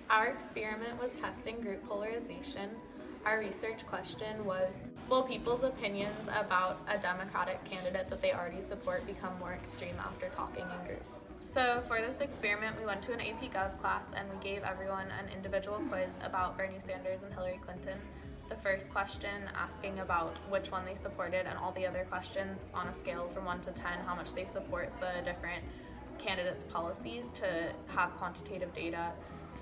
Our experiment was testing group polarization. Our research question was, will people's opinions about a Democratic candidate that they already support become more extreme after talking in groups? So for this experiment, we went to an AP Gov class and we gave everyone an individual quiz about Bernie Sanders and Hillary Clinton. The first question asking about which one they supported, and all the other questions on a scale from 1 to 10, how much they support the different candidates' policies, to have quantitative data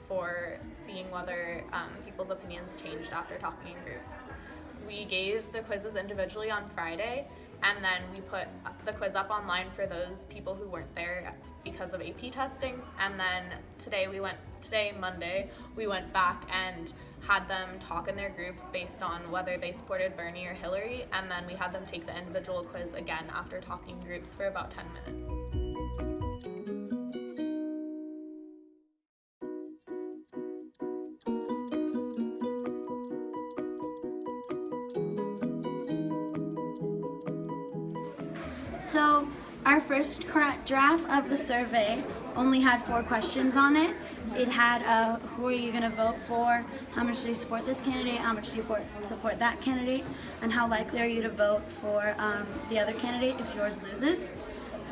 for seeing whether people's opinions changed after talking in groups. We gave the quizzes individually on Friday, and then we put the quiz up online for those people who weren't there because of AP testing. And then today, Monday, we went back and had them talk in their groups based on whether they supported Bernie or Hillary, and then we had them take the individual quiz again after talking in groups for about 10 minutes. So our first draft of the survey only had 4 questions on it. It had who are you going to vote for, how much do you support this candidate, how much do you support that candidate, and how likely are you to vote for the other candidate if yours loses.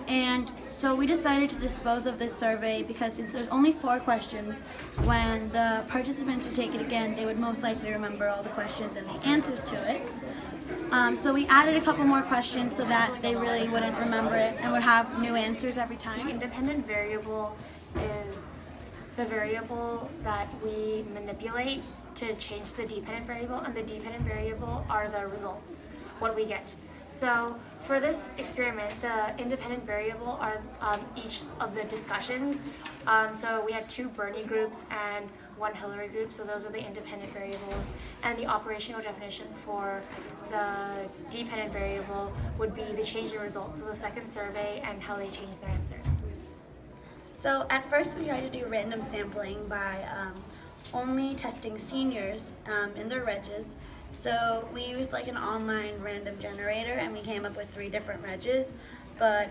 And so we decided to dispose of this survey because since there's only 4 questions, when the participants would take it again, they would most likely remember all the questions and the answers to it. So we added a couple more questions so that they really wouldn't remember it and would have new answers every time. The independent variable is the variable that we manipulate to change the dependent variable, and the dependent variable are the results, what we get. So for this experiment, the independent variable are each of the discussions. So we had 2 Bernie groups and 1 Hillary group, so those are the independent variables. And the operational definition for the dependent variable would be the change in results, so the second survey and how they change their answers. So at first we tried to do random sampling by only testing seniors in their regs. So we used like an online random generator and we came up with 3 different regs. But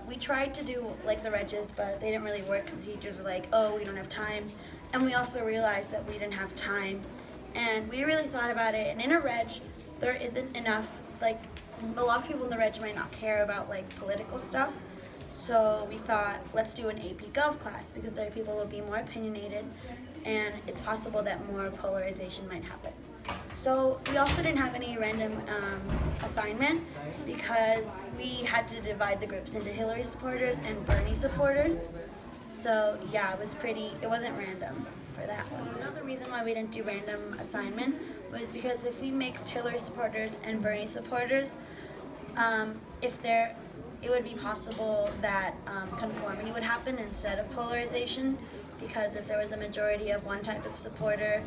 we tried to do like the regs, but they didn't really work because the teachers were like, oh, we don't have time. And we also realized that we didn't have time. And we really thought about it. And in a reg, there isn't enough, like a lot of people in the reg might not care about like political stuff. So we thought, let's do an AP Gov class because there people will be more opinionated and it's possible that more polarization might happen. So we also didn't have any random assignment because we had to divide the groups into Hillary supporters and Bernie supporters. So yeah, it wasn't random for that one. Another reason why we didn't do random assignment was because if we mixed Hillary supporters and Bernie supporters, it would be possible that conformity would happen instead of polarization, because if there was a majority of one type of supporter,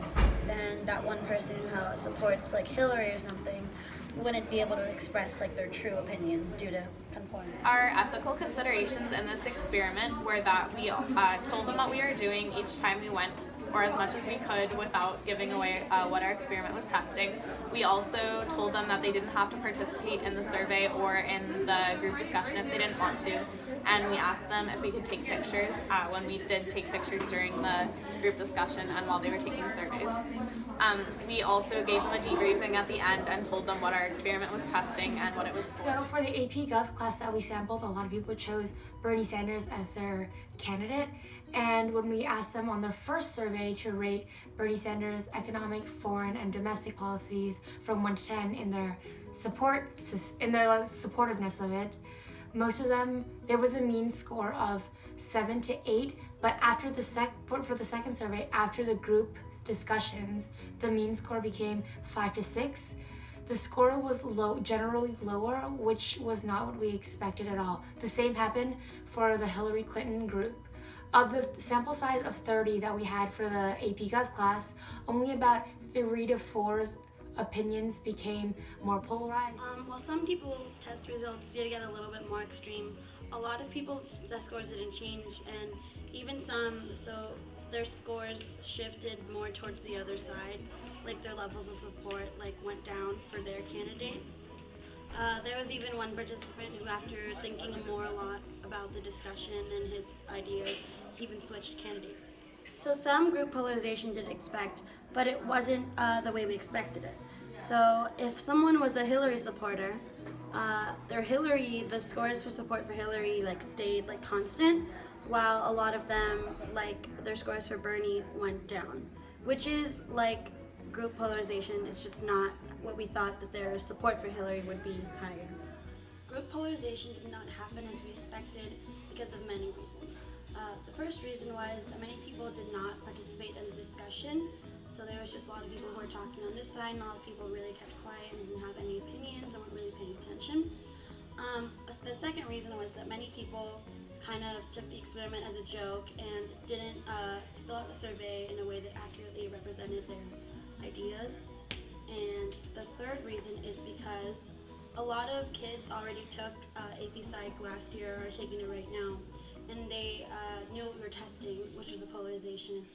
then that one person who supports like Hillary or something wouldn't be able to express like their true opinion due to conformity. Our ethical considerations in this experiment were that we told them what we were doing each time we went, or as much as we could without giving away what our experiment was testing. We also told them that they didn't have to participate in the survey or in the group discussion if they didn't want to. And we asked them if we could take pictures when we did take pictures during the group discussion and while they were taking surveys. We also gave them a debriefing at the end and told them what our experiment was testing and what it was. So for the AP Gov class that we sampled, a lot of people chose Bernie Sanders as their candidate. And when we asked them on their first survey to rate Bernie Sanders' economic, foreign, and domestic policies from 1 to 10 in their supportiveness of it, most of them, there was a mean score of 7 to 8, but after for the second survey, after the group discussions, the mean score became 5 to 6. The score was generally lower, which was not what we expected at all. The same happened for the Hillary Clinton group. Of the sample size of 30 that we had for the AP Gov class, only about 3 to 4's opinions became more polarized. Well, some people's test results did get a little bit more extreme. A lot of people's test scores didn't change, and even some, so their scores shifted more towards the other side, like their levels of support went down for their candidate. There was even one participant who, after thinking a lot about the discussion and his ideas, even switched candidates. So some group polarization did expect, but it wasn't the way we expected it. So if someone was a Hillary supporter, the scores for support for Hillary stayed constant, while a lot of them their scores for Bernie went down, which is group polarization. It's just not what we thought, that their support for Hillary would be higher. Group polarization did not happen as we expected because of many reasons. The first reason was that many people did not participate in the discussion, so there was just a lot of people who were talking on this side, and a lot of people really kept quiet and didn't have any opinions and weren't really paying attention. The second reason was that many people kind of took the experiment as a joke and didn't fill out the survey in a way that accurately represented their ideas. And the third reason is because a lot of kids already took AP Psych last year or are taking it right now, and they knew what we were testing, which was the polarization,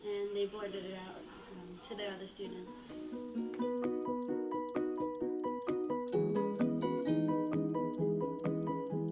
and they blurted it out to their other students.